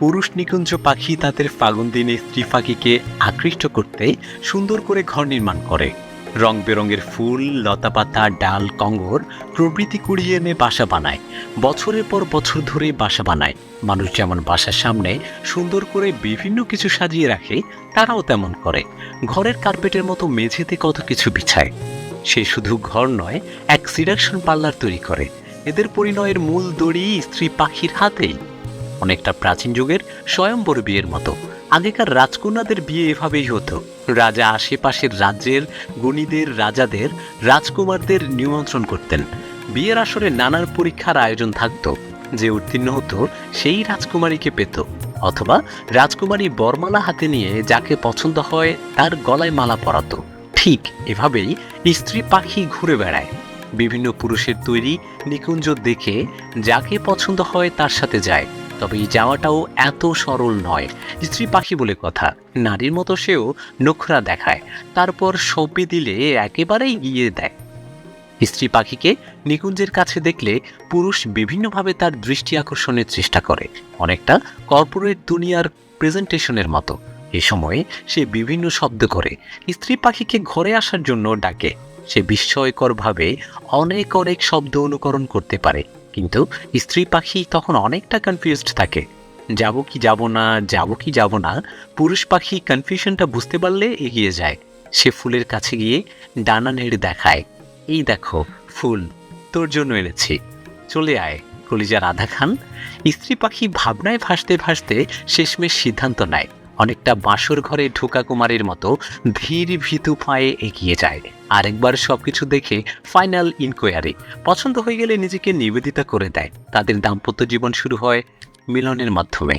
পুরুষ নিকুঞ্জ পাখি তাদের ফাগুন দিনে স্ত্রী পাখিকে আকৃষ্ট করতে সুন্দর করে ঘর নির্মাণ করে। রং বেরঙের ফুল, লতাপাতা, ডাল, কঙ্গর প্রভৃতি কুড়িয়ে এনে বাসা বানায়। বছরের পর বছর ধরে বাসা বানায়। মানুষ যেমন বাসার সামনে সুন্দর করে বিভিন্ন কিছু সাজিয়ে রাখে, তারাও তেমন করে। ঘরের কার্পেটের মতো মেঝেতে কত কিছু বিছায়। সে শুধু ঘর নয়, এক সিডাকশন পার্লার তৈরি করে। এদের পরিণয়ের মূল দড়ি স্ত্রী পাখির হাতেই। অনেকটা প্রাচীন যুগের স্বয়ম্বর বিয়ের মতো। আগেকার রাজকন্যাদের বিয়ে এভাবেই হতো। রাজা আশেপাশের রাজ্যের গুণীদের, রাজাদের, রাজকুমারদের নিমন্ত্রণ করতেন। বিয়ের আসরে নানান পরীক্ষার আয়োজন থাকতো। যে উত্তীর্ণ হতো সেই রাজকুমারীকে পেত, অথবা রাজকুমারী বরমালা হাতে নিয়ে যাকে পছন্দ হয় তার গলায় মালা পরাতো। ঠিক এভাবেই স্ত্রী পাখি ঘুরে বেড়ায়, বিভিন্ন পুরুষের তৈরি নিকুঞ্জ দেখে যাকে পছন্দ হয় তার সাথে যায়। তবে এই যাওয়াটাও এত সরল নয়। স্ত্রী পাখি বলে কথা, নারীর মতো সেও নখরা দেখায়, তারপর সঁপে দিলে একেবারেই গিয়ে দেয়। স্ত্রী পাখিকে নিকুঞ্জের কাছে দেখলে পুরুষ বিভিন্নভাবে তার দৃষ্টি আকর্ষণের চেষ্টা করে, অনেকটা কর্পোরেট দুনিয়ার প্রেজেন্টেশনের মতো। এ সময়ে সে বিভিন্ন শব্দ করে স্ত্রী পাখিকে ঘরে আসার জন্য ডাকে। সে বিস্ময়করভাবে অনেক অনেক শব্দ অনুকরণ করতে পারে, কিন্তু স্ত্রী পাখি তখন অনেকটা কনফিউজড থাকে। যাব কি যাব না, যাব কি যাব না। পুরুষ পাখি কনফিউশনটা বুঝতে পারলে এগিয়ে যায়। সে ফুলের কাছে গিয়ে ডানা নেড়ে দেখায়, এই দেখো ফুল, তোর জন্য এনেছি, চলে আয় কলিজা রাধা খান। স্ত্রী পাখি ভাবনায় ভাসতে ভাসতে শেষমেশ সিদ্ধান্ত নেয়, অনেকটা বাসর ঘরে ঢোকা কুমারীর মতো ধীর ভীতু পায়ে এগিয়ে যায়। আরেকবার সবকিছু দেখে ফাইনাল ইনকোয়ারি। পছন্দ হয়ে গেলে নিজেকে নিবেদিতা করে দেয়। তাদের দাম্পত্য জীবন শুরু হয় মিলনের মাধ্যমে।